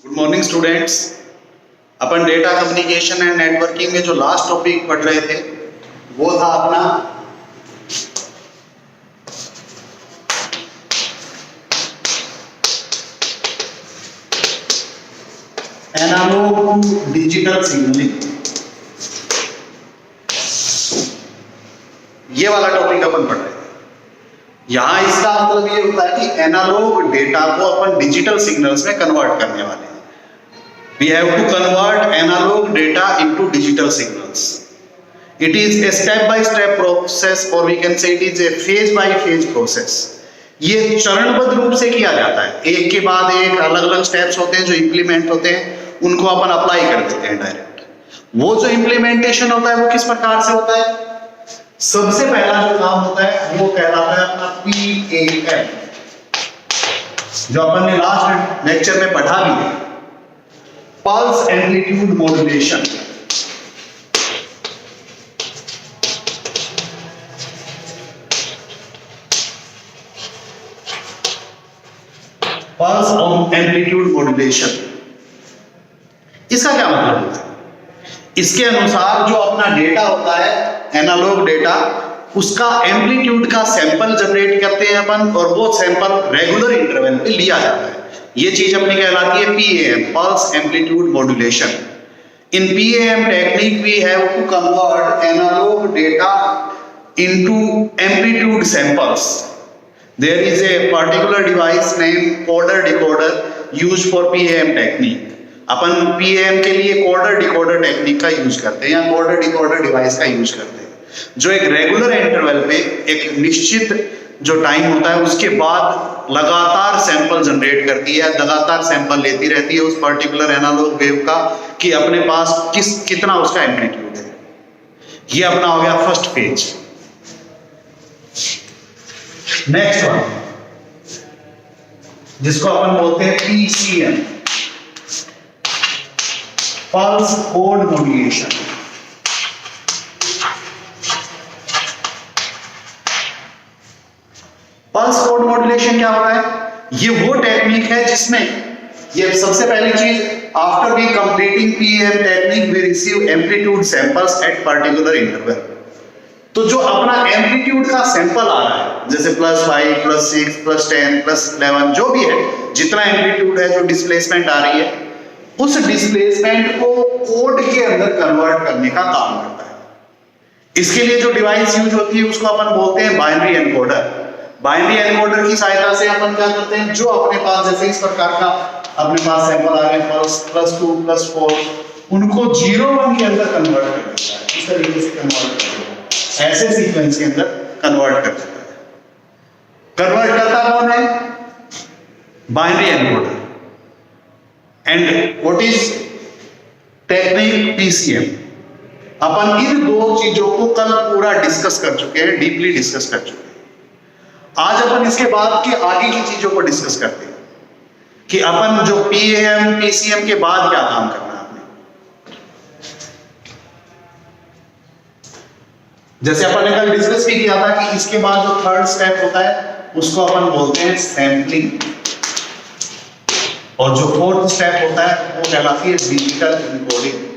Good morning students. Upon data communication and networking में जो last topic पढ़ रहे थे वो था अपना एनालॉग टू डिजिटल सिग्नलिंग। ये वाला टॉपिक अपन पढ़ रहे थे। यहां इसका मतलब ये होता है कि एनालॉग डेटा को अपन डिजिटल सिग्नल्स में कन्वर्ट करने वाले हैं। We have to convert analog data into digital signals. It is a step-by-step process, or we can say it is a phase-by-phase process. ये चरणबद्ध रूप से किया जाता है, एक के बाद एक अलग अलग स्टेप्स होते हैं जो इम्प्लीमेंट होते हैं, उनको अपन अप्लाई कर देते हैं डायरेक्ट। वो जो इम्प्लीमेंटेशन होता है वो किस प्रकार से होता है? सबसे पहला जो काम होता है वो कहलाता है अपना PAM, जो अपन ने लास्ट लेक्चर में पढ़ा भी है, pulse amplitude modulation. Pulse amplitude modulation, इसका क्या मतलब होता है? इसके अनुसार जो अपना डेटा होता है एनालॉग डेटा, उसका एम्पलीट्यूड का सैंपल जनरेट करते हैं अपन, और वो सैंपल रेगुलर इंटरवल पे लिया जाता है। ये चीज अपनी कहलाती है PAM, pulse amplitude modulation. In PAM technique we have to convert analogue data into amplitude samples. There is a particular device name coder decoder used for PAM technique. अपन PAM के लिए कोडर डिकोडर टेक्निक का use करते हैं या coder decoder device का use करते हैं, जो एक रेगुलर इंटरवल पे एक निश्चित जो टाइम होता है उसके बाद लगातार सैंपल जनरेट करती है, लगातार सैंपल लेती रहती है उस पर्टिकुलर एनालॉग वेव का कि अपने पास कितना उसका एम्पलीट्यूड है। ये अपना हो गया फर्स्ट फेज। नेक्स्ट वन जिसको अपन बोलते हैं PCM, pulse code modulation. Pulse code modulation क्या होता है? ये वो टेक्निक है जिसमें ये सबसे पहली चीज, after we completing PAM technique we receive amplitude samples at particular interval. तो जो अपना एम्पलीट्यूड का सैंपल आ रहा है, जैसे +5, +6, +10, +11 जो भी है, जितना एम्पलीट्यूड है, जो डिस्प्लेसमेंट आ रही है, उस डिस्प्लेसमेंट को कोड के अंदर कन्वर्ट करने का काम करता है। इसके लिए जो डिवाइस यूज होती है उसको अपन बोलते हैं बाइनरी एनकोडर। बाइनरी एनकोडर की सहायता से अपन क्या करते हैं, जो अपने पास जैसे इस प्रकार का अपने पास सैंपल आ गए +2, +4, उनको 0, 1 के अंदर कन्वर्ट कर देता है। इस तरीके से कन्वर्ट कर देता है, ऐसे सीक्वेंस के अंदर कन्वर्ट कर देता है। कन्वर्ट करता कौन है? Binary encoder. And what is technique PCM। अपन इन दो चीजों को कल पूरा डिस्कस कर चुके हैं, डीपली डिस्कस कर चुके हैं। आज अपन इसके बाद के आगे की चीजों को डिस्कस करते हैं कि अपन जो PAM PCM के बाद क्या काम करना है आपने। जैसे अपन ने कल डिस्कस भी किया था कि इसके बाद जो थर्ड स्टेप होता है उसको अपन बोलते हैं सैंपलिंग, और जो फोर्थ स्टेप होता है वो कहलाती है digital encoding.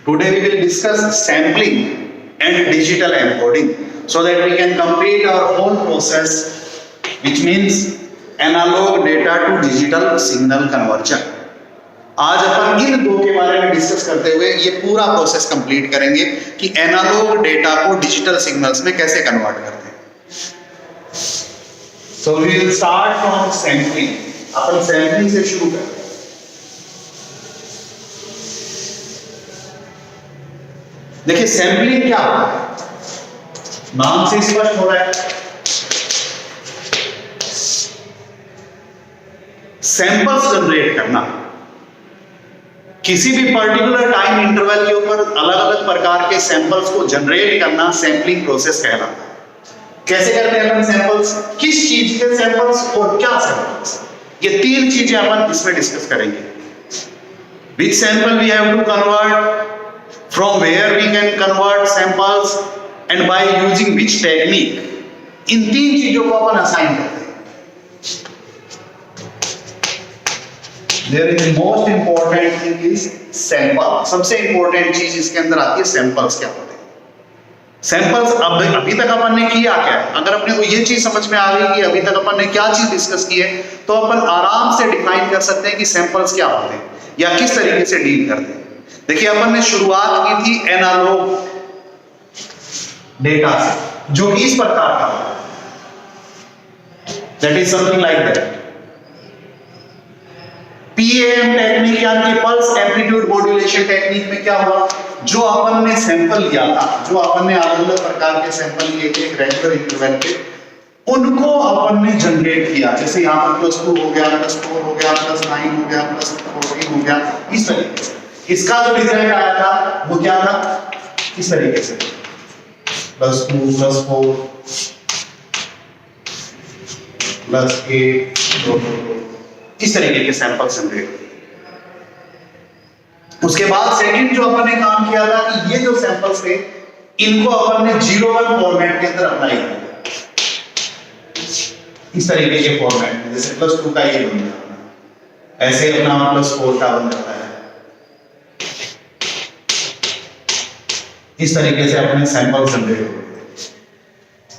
Today we will discuss sampling and digital encoding so that we can complete our whole process, which means analog data to digital signal conversion. आज अपन इन दो के बारे में डिस्कस करते हुए ये पूरा प्रोसेस कंप्लीट करेंगे कि एनालॉग डेटा को डिजिटल सिग्नल्स में कैसे कन्वर्ट करते हैं। So we will start from sampling. Upon sampling से शुरू करते हैं। देखिए सैंपलिंग क्या होता है, नाम से स्पष्ट हो रहा है। सैंपल्स जनरेट करना, किसी भी पर्टिकुलर टाइम इंटरवल के ऊपर अलग अलग प्रकार के सैंपल्स को जनरेट करना सैंपलिंग प्रोसेस कहलाता है। कैसे करते हैं अपन सैंपल्स, किस चीज के सैंपल्स और क्या सैंपल्स, ये तीन चीजें अपन इसमें डिस्कस करेंगे। Which sample we have to convert, from where we can convert samples, and by using which technique, इन 3 चीजों को अपन असाइन करते हैं। There is most important thing is sample. सबसे इंपॉर्टेंट चीज इसके अंदर आती है सैंपल्स क्या होते हैं। सैंपल्स अभी तक अपन ने किया क्या है, अगर अपने को ये चीज समझ में आ गई कि अभी तक अपन ने क्या चीज डिस्कस की है, तो अपन आराम से डिफाइन कर सकते हैं कि सैंपल्स क्या होते हैं या किस तरीके से डील करते हैं। देखिए अपन ने शुरुआत की थी एनालॉग डेटा से, जो कि इस प्रकार का होता है, that is something like that. PAM technique यानी पल्स एम्पलीट्यूड मॉड्यूलेशन टेक्निक में क्या हुआ, जो अपन ने सैंपल लिया था, जो अपन ने अलग अलग प्रकार के सैंपल लिए थे रेगुलर इंटरवल पे, उनको अपन ने जनरेट किया। जैसे यहाँ पर +2 हो गया, +4 हो गया, +9 हो गया, +14 हो गया, इस तरीके से। इसका जो रिजल्ट आया था वो क्या था, इस तरीके से +2 +4 +8 इस तरीके के सैंपल जनरेट। उसके बाद सेकंड जो अपन ने काम किया था कि ये जो सैंपल्स थे इनको अपन ने 0-1 फॉर्मेट के अंदर अप्लाई किया, इस तरीके के फॉर्मेट में। जैसे +2 का ये बन जाता है, ऐसे अपना +4 का बन जाता है, इस तरीके से अपने सैंपल जनरेट होते हैं।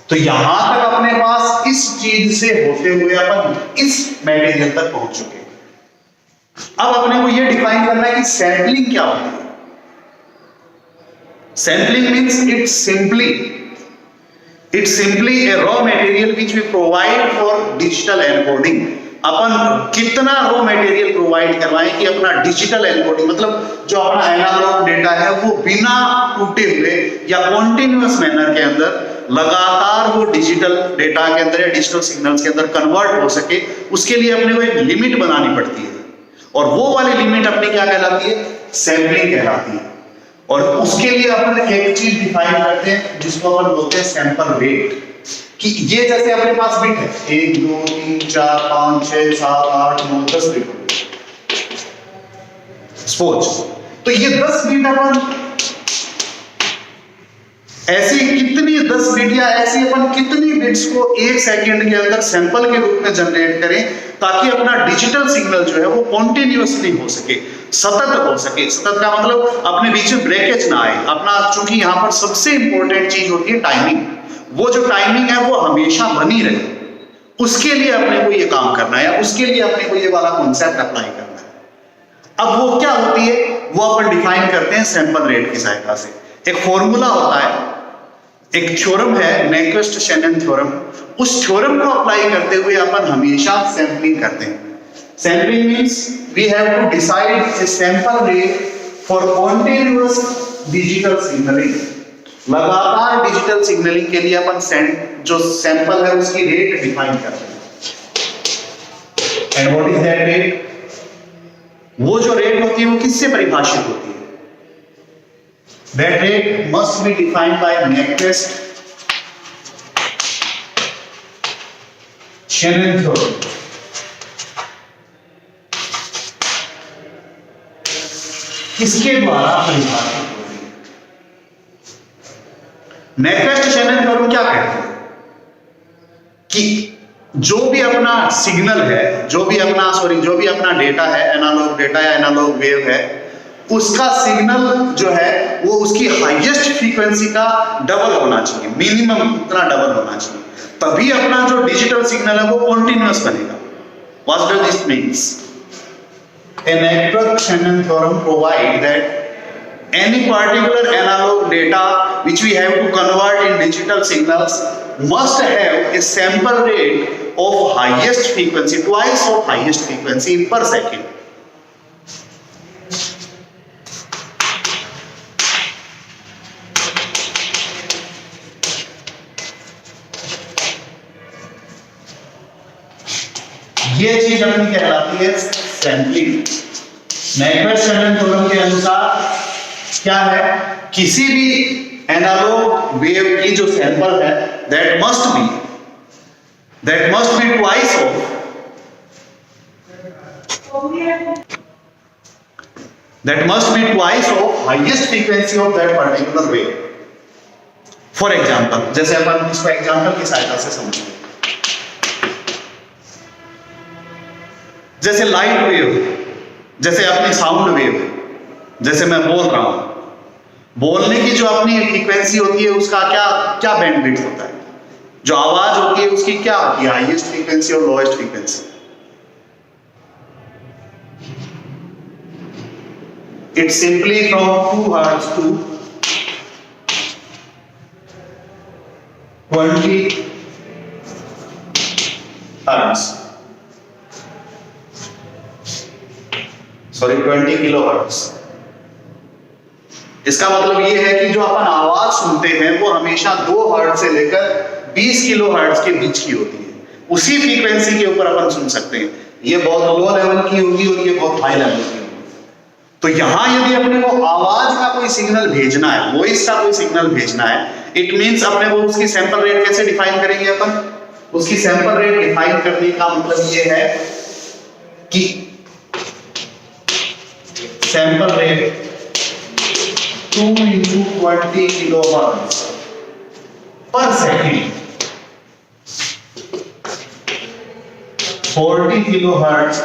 तो यहां तक अपने पास इस चीज से होते हुए अपन इस मटेरियल तक पहुंच चुके हैं। अब अपने को यह डिफाइन करना है कि सैंपलिंग क्या होती है। Sampling means it's simply a raw material which we provide for digital encoding. अपन कितना रॉ मटेरियल प्रोवाइड करवाएं कि अपना डिजिटल एनकोडिंग, मतलब जो अपना एनालॉग डेटा है वो बिना टूटे हुए या कॉन्टिन्यूअस मैनर के अंदर लगातार वो डिजिटल डेटा के अंदर या डिजिटल सिग्नल्स के अंदर कन्वर्ट हो सके, उसके लिए अपने को एक लिमिट बनानी पड़ती है। और वो वाली लिमिट अपनी क्या कहलाती है, सैंपलिंग कहलाती है। और उसके लिए अपन एक चीज डिफाइन करते हैं जिसको अपन बोलते हैं सैंपल रेट, कि ये जैसे अपने पास बिट है 1 2 3 4 5 6 7 8 9 10 बिट, सपोज, तो ये 10 बिट अपन ऐसी कितनी 10 बिट या ऐसी अपन कितनी बिट्स को 1 सेकंड के अंदर सैंपल के रूप में जनरेट करें, ताकि अपना डिजिटल सिग्नल जो है वो कॉन्टिन्यूअसली हो सके, सतत हो सके। सतत का मतलब अपने बीच में ब्रेकेज ना आए अपना, चूंकि यहां पर सबसे इंपॉर्टेंट चीज होती है टाइमिंग। वो जो टाइमिंग है वो हमेशा बनी रहे, उसके लिए अपने को ये काम करना है, उसके लिए अपने को ये वाला कॉन्सेप्ट अप्लाई करना है। अब वो क्या होती है, वो अपन डिफाइन करते हैं सैंपल रेट की सहायता से। एक फॉर्मूला होता है, एक थ्योरम है नैक्विस्ट शेनन थ्योरम, उस थ्योरम को अप्लाई करते हुए अपन हमेशा सैंपलिंग करते हैं। Sampling means we have to decide a sample rate for continuous digital signalling. लगातार डिजिटल सिग्नलिंग के लिए अपन जो सैंपल है उसकी रेट डिफाइन करते हैं। And what is that rate, वो जो रेट होती है वो किससे परिभाषित होती है, that rate must be defined by Nyquist Shannon theorem. इसके द्वारा परिभाषित होती है। Nyquist Shannon theorem क्या कहते हैं कि जो भी अपना सिग्नल है, जो भी अपना डेटा है, एनालॉग डेटा या एनालॉग वेव है, उसका सिग्नल जो है वो उसकी हाईएस्ट फ्रीक्वेंसी का डबल होना चाहिए, मिनिमम उतना डबल होना चाहिए, तभी अपना जो डिजिटल सिग्नल है वो कॉन्टिन्यूअस बनेगा। What does this means, A Nyquist Shannon theorem provide that any particular analog data which we have to convert in digital signals must have a sample rate of highest frequency, twice of highest frequency in per second. ये चीज अपनी कहलाती है sampling. Nyquist Shannon theorem के अनुसार क्या है, किसी भी एनालॉग वेव की जो सैंपल है that must be twice of highest frequency of that particular wave for example, जैसे अपन इसको एग्जाम्पल की सहायता से समझें, जैसे लाइट वेव, जैसे अपनी साउंड वेव, जैसे मैं बोल रहा हूं, बोलने की जो अपनी फ्रीक्वेंसी होती है उसका क्या क्या बैंडविड्थ होता है, जो आवाज होती है उसकी क्या होती है, हाईएस्ट फ्रीक्वेंसी और lowest frequency. It's simply from 2 hertz to 20 hertz, sorry 20 kilo hertz. इसका मतलब ये है कि जो अपन आवाज सुनते हैं वो हमेशा 2 हर्ट्ज से लेकर 20 किलो हर्ट्ज के बीच की होती है। उसी फ्रीक्वेंसी के ऊपर अपन सुन सकते हैं। ये बहुत लो लेवल की होगी और ये बहुत हाई लेवल की होगी। तो यहां यदि अपने को आवाज का कोई सिग्नल भेजना है, वॉइस का कोई सिग्नल भेजना है, इट मींस अपने को उसकी सैंपल रेट कैसे डिफाइन करेंगे अपन? उसकी सैंपल रेट डिफाइन करने का मतलब ये है कि sample rate 2 into 20 kilohertz per second, 40 kilohertz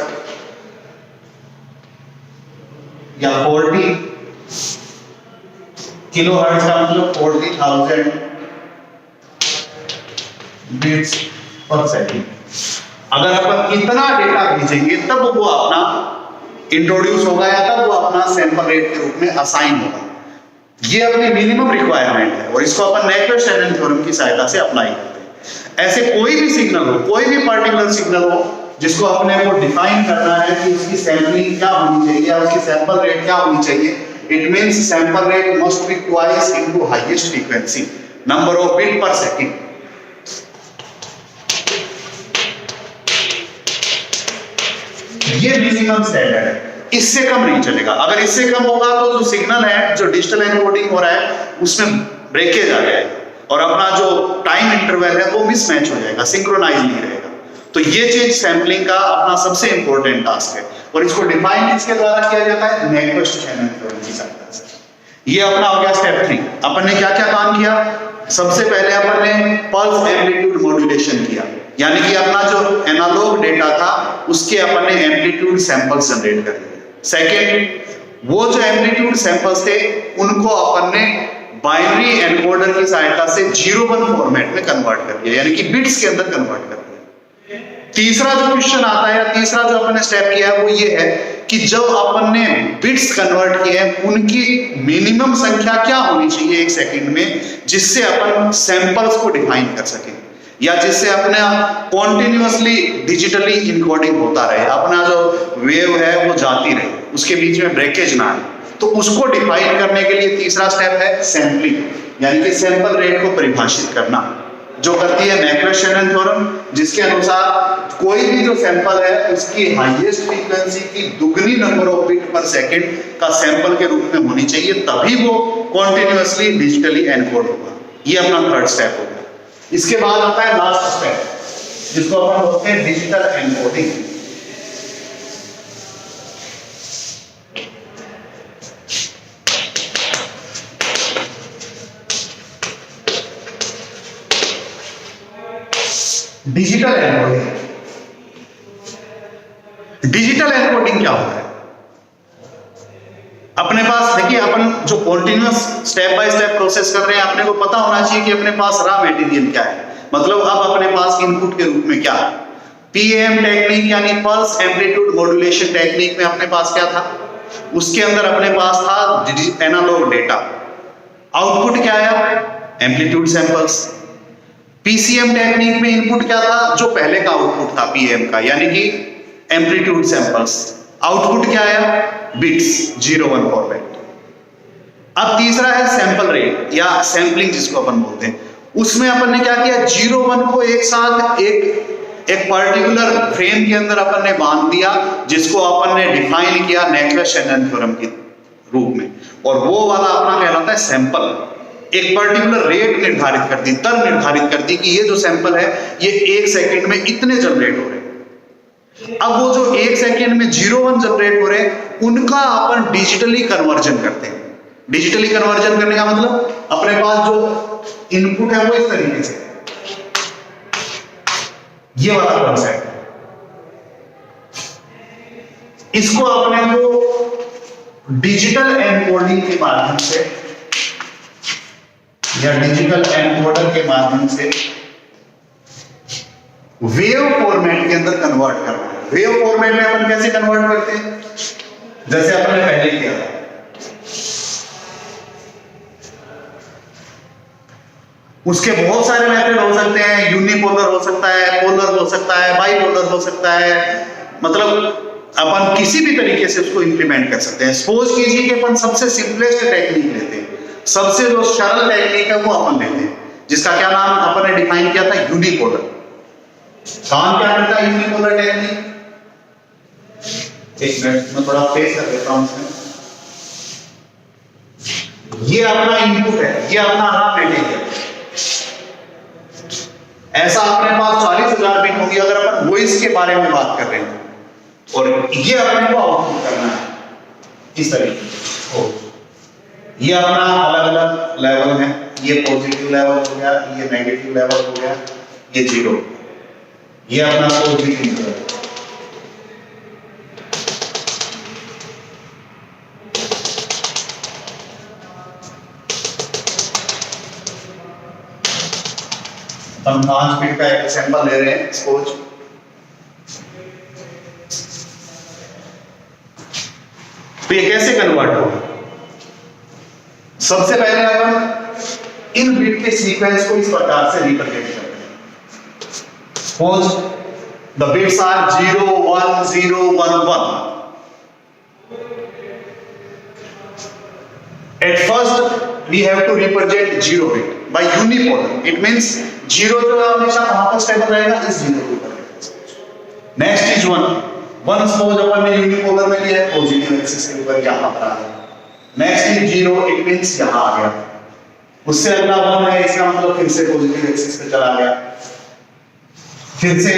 या 40 किलोहर्ट्ज का मतलब 40,000 बीट्स पर सेकेंड। अगर अपन इतना डेटा भेजेंगे तब वो अपना इंट्रोड्यूस होगा या तब वो अपना सैंपल रेट के रूप में असाइन होगा। ये अपनी मिनिमम रिक्वायरमेंट है और इसको अपन मैक्लॉड-शेनन थ्योरम की सहायता से अप्लाई करते हैं। ऐसे कोई भी सिग्नल हो, कोई भी पर्टिकुलर सिग्नल हो जिसको अपने को डिफाइन करना है कि उसकी सैंपलिंग क्या होनी चाहिए या उसकी सैंपल रेट क्या होनी चाहिए, it means sample rate must be twice into highest frequency number of bit पर सेकंड। ये मिनिमम स्टैंडर्ड है, इससे कम नहीं चलेगा। अगर इससे कम होगा तो जो सिग्नल है, जो डिजिटल एन्कोडिंग हो रहा है, उसमें ब्रेकेज आ जाएगा और अपना जो टाइम इंटरवल है वो मिसमैच हो जाएगा, सिंक्रोनाइज नहीं रहेगा। तो ये चीज सैंपलिंग का अपना सबसे इंपॉर्टेंट टास्क है और इसको डिफाइन किसके द्वारा किया जाता है? मैक्लॉड-शेनन थ्योरम की सहायता से। ये अपना हो गया स्टेप 3। अपन ने क्या क्या काम किया? सबसे पहले अपन ने पल्स एम्पलीट्यूड मॉड्यूलेशन किया, यानी कि अपना जो एनालॉग डेटा था उसके अपन ने एम्पलीट्यूड सैंपल्स जनरेट कर दिए। सेकेंड, वो जो एम्पलीट्यूड सैंपल्स थे उनको अपन ने बाइनरी एनकोडर की सहायता से 0-1 फॉर्मेट में कन्वर्ट कर दिया, यानी कि बिट्स के अंदर कन्वर्ट कर दिया। तीसरा जो क्वेश्चन आता है, तीसरा जो अपन ने स्टेप किया है वो ये है कि जब अपन ने बिट्स कन्वर्ट किए हैं उनकी मिनिमम संख्या क्या होनी चाहिए एक सेकंड में, जिससे अपन सैंपल्स को डिफाइन कर सकें या जिससे अपना कॉन्टिन्यूअसली डिजिटली इनकोडिंग होता रहे, अपना जो वेव है वो जाती रहे, उसके बीच में ब्रेकेज ना आए। तो उसको डिफाइन करने के लिए तीसरा स्टेप है सैंपलिंग, यानी कि सैंपल रेट को परिभाषित करना, जो करती है मैक्लॉड-शेनन थ्योरम, जिसके अनुसार कोई भी जो सैंपल है उसकी हाईएस्ट फ्रीक्वेंसी की दुगनी नंबर ऑफ बिट पर सेकंड का सैंपल के रूप में होनी चाहिए, तभी वो कॉन्टिन्यूअसली डिजिटली एनकोड होगा। ये अपना थर्ड स्टेप हो गया। इसके बाद आता है लास्ट स्टेप, जिसको अपन बोलते हैं digital encoding. Digital encoding, digital encoding क्या होता है? अपने पास देखिए, अपन जो continuous step by step process कर रहे हैं, अपने को पता होना चाहिए कि अपने पास रॉ मटेरियल क्या है, मतलब अब अपने पास इनपुट के रूप में क्या है। पीएम टेक्निक यानी पल्स एम्पलीट्यूड मॉड्यूलेशन टेक्निक में अपने पास क्या था? उसके अंदर अपने पास था एनालॉग डेटा। आउटपुट क्या आया? Amplitude samples. पीसीएम टेक्निक में इनपुट क्या था? जो पहले का आउटपुट था पीएम का, यानी कि एम्पलीट्यूड सैंपल्स। आउटपुट क्या आया? Bits 0-1 format. अब तीसरा है सैंपल रेट या सैंपलिंग जिसको अपन बोलते हैं। उसमें अपन ने क्या किया? 0-1 को एक साथ एक पर्टिकुलर फ्रेम के अंदर अपन ने बांध दिया, जिसको अपन ने डिफाइन किया मैक्लॉड-शेनन थ्योरम के रूप में, और वो वाला अपना कहलाता है सैंपल। एक पर्टिकुलर रेट निर्धारित कर दी, दर निर्धारित कर दी कि ये जो सैंपल है ये 1 सेकंड में इतने जनरेट हो रहे हैं। अब वो जो 1 सेकंड में 0-1 जनरेट हो रहे हैं, उनका अपन डिजिटली कन्वर्जन करते हैं। डिजिटली कन्वर्जन करने का मतलब अपने पास जो इनपुट है वो इस तरीके से, ये वाला कॉन्सेप्ट। इसको अपने को डिजिटल एनकोडिंग के माध्यम से या डिजिटल एनकोडर के माध्यम से वेव फॉर्मेट के अंदर कन्वर्ट करना है। वेव फॉर्मेट में अपन कैसे कन्वर्ट करते हैं, जैसे अपन ने पहले किया था। उसके बहुत सारे मेथड हो सकते हैं, यूनिपोलर हो सकता है, पोलर हो सकता है, बाइपोलर हो सकता है, मतलब अपन किसी भी तरीके से उसको इंप्लीमेंट कर सकते हैं। सपोज कीजिए कि अपन सबसे सिंपलेस्ट टेक्निक लेते हैं, सबसे जो सरल टेक्निक है वो अपन लेते हैं, जिसका क्या नाम अपन ने डिफाइन किया था, यूनिपोलर। काम क्या करता है यूनिपोलर टेक्निक, एक मिनट में थोड़ा फेस कर देता हूं इसमें। ये अपना इनपुट है, ये अपना रॉ मटेरियल। ऐसा अपने पास 40,000 बिट होंगी अगर अपन वॉइस के बारे में बात कर रहे हैं, और ये अपने को आउटपुट करना है इस तरीके से। ये अपना अलग अलग लेवल है, ये पॉजिटिव लेवल हो गया, ये नेगेटिव लेवल हो गया, ये जीरो, ये अपना पॉजिटिव लेवल। हम 5 बिट का एक सैंपल ले रहे हैं, सपोज तो ये कैसे कन्वर्ट होगा। सबसे पहले अपन इन बिट के सीक्वेंस को इस प्रकार से रिप्रेजेंट करते हैं। Suppose the bits are 0 1 0 1 1। At first we have to represent 0 bit by unipolar. It means 0 जो हमेशा वहां पर स्टेबल रहेगा, इस 0 के ऊपर। नेक्स्ट इज 1 सपोज अपन ने यूनिपोलर में लिया है, पॉजिटिव एक्सिस के ऊपर यहां पर आ गया। नेक्स्ट इज 0, इट मींस यहां आ गया। उससे अगला 1 है, इसका मतलब फिर से पॉजिटिव एक्सिस पे चला गया। फिर से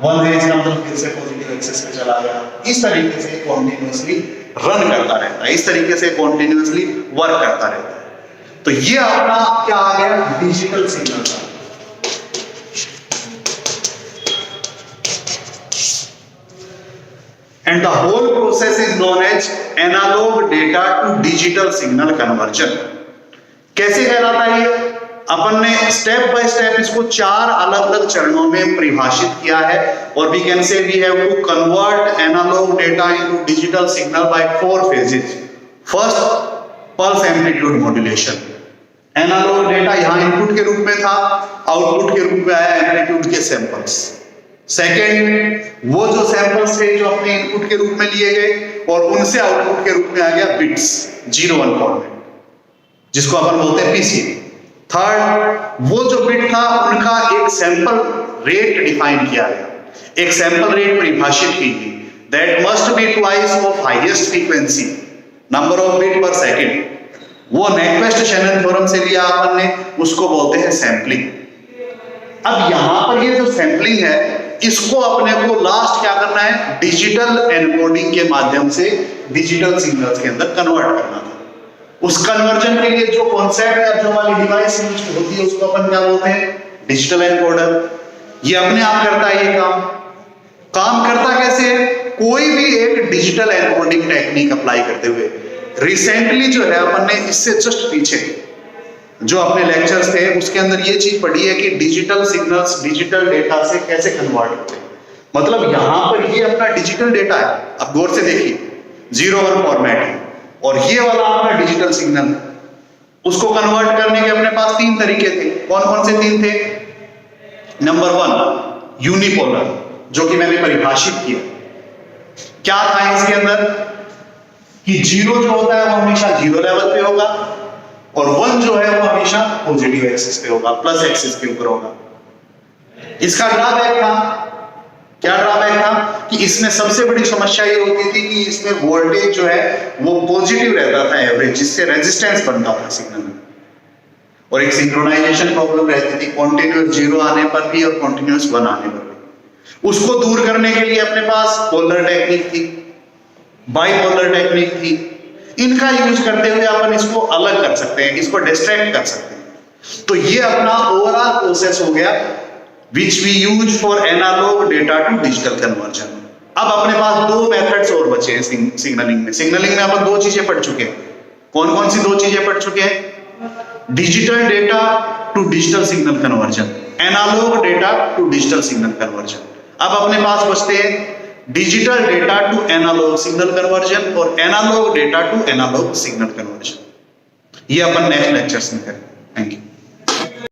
1 है, इसका मतलब फिर से पॉजिटिव एक्सिस पे चला गया। इस तरीके से कॉन्टिन्यूअसली रन करता रहता है, इस तरीके से कॉन्टिन्यूअसली वर्क करता रहता है। तो ये अपना क्या आ गया, digital signal. And the whole process is known as analog data to digital signal conversion. कैसे कहलाता है ये? अपन ने स्टेप बाय स्टेप इसको 4 अलग अलग चरणों में परिभाषित किया है, और we can say we have to convert analogue data into digital signal by 4 phases. First, pulse amplitude modulation. Analog data यहां इनपुट के रूप में था, आउटपुट के रूप में आया एम्पलीट्यूड के सैंपल्स। सेकेंड, वो जो सैंपल्स थे जो अपने इनपुट के रूप में लिए गए और उनसे आउटपुट के रूप में आ गया बिट्स 0-1 फॉर्मेट, जिसको अपन बोलते हैं पीसी। थर्ड, वो जो बिट था उनका एक सैंपल रेट डिफाइन किया गया, एक सैंपल रेट परिभाषित की गई, that must be twice of highest frequency number of bit पर सेकंड। वो नेक्वेस्ट शैनन थ्योरम से लिया अपन ने, उसको बोलते हैं सैंपलिंग। अब यहां पर ये जो सैंपलिंग है, इसको अपने को लास्ट क्या करना है, डिजिटल एनकोडिंग के माध्यम से डिजिटल सिग्नल्स के अंदर कन्वर्ट करना था। उस कन्वर्जन के लिए जो कॉन्सेप्ट या जो वाली डिवाइस यूज होती है उसको अपन क्या बोलते हैं, डिजिटल एनकोडर। ये अपने आप करता है ये काम करता कैसे है, कोई भी एक डिजिटल एनकोडिंग टेक्निक अप्लाई करते हुए। रिसेंटली जो है अपन ने इससे जस्ट पीछे जो अपने लेक्चर्स थे उसके अंदर ये चीज पढ़ी है कि डिजिटल सिग्नल्स डिजिटल डेटा से कैसे कन्वर्ट होते हैं। मतलब यहां पर ये अपना डिजिटल डेटा है, अब गौर से देखिए, 0-1 फॉर्मेट है, और ये वाला अपना डिजिटल सिग्नल, उसको कन्वर्ट करने के अपने पास 3 तरीके थे। कौन कौन से 3 थे? नंबर 1 यूनिपोलर, जो कि मैंने परिभाषित किया। क्या था इसके अंदर कि 0 जो होता है वो हमेशा 0 लेवल पे होगा, और 1 जो है वो हमेशा पॉजिटिव एक्सिस पे होगा, प्लस एक्सिस के ऊपर होगा। इसका ड्रॉबैक था, क्या ड्रॉबैक था कि इसमें सबसे बड़ी समस्या ये होती थी कि इसमें वोल्टेज जो है वो पॉजिटिव रहता था एवरेज, जिससे रेजिस्टेंस बनता था सिग्नल में, और एक सिंक्रोनाइजेशन प्रॉब्लम रहती थी कॉन्टिन्यूअस 0 आने पर भी और कॉन्टिन्यूअस 1 आने पर भी। उसको दूर करने के लिए अपने पास पोलर टेक्निक थी, बाइपोलर टेक्निक थी। इनका यूज करते हुए अपन इसको अलग कर सकते हैं, इसको डिस्ट्रैक्ट कर सकते हैं। तो ये अपना ओवरऑल प्रोसेस हो गया which we use for analog data to digital conversion. अब अपने पास दो मेथड्स और बचे हैं सिग्नलिंग में। सिग्नलिंग में अपन दो चीजें पढ़ चुके हैं। कौन कौन सी दो चीजें पढ़ चुके हैं? Digital data to digital signal conversion, analog data to digital signal conversion. अब अपने पास बचते हैं digital data to analog signal conversion और analog data to analog signal conversion. ये अपन नेक्स्ट लेक्चर्स में करेंगे। Thank you.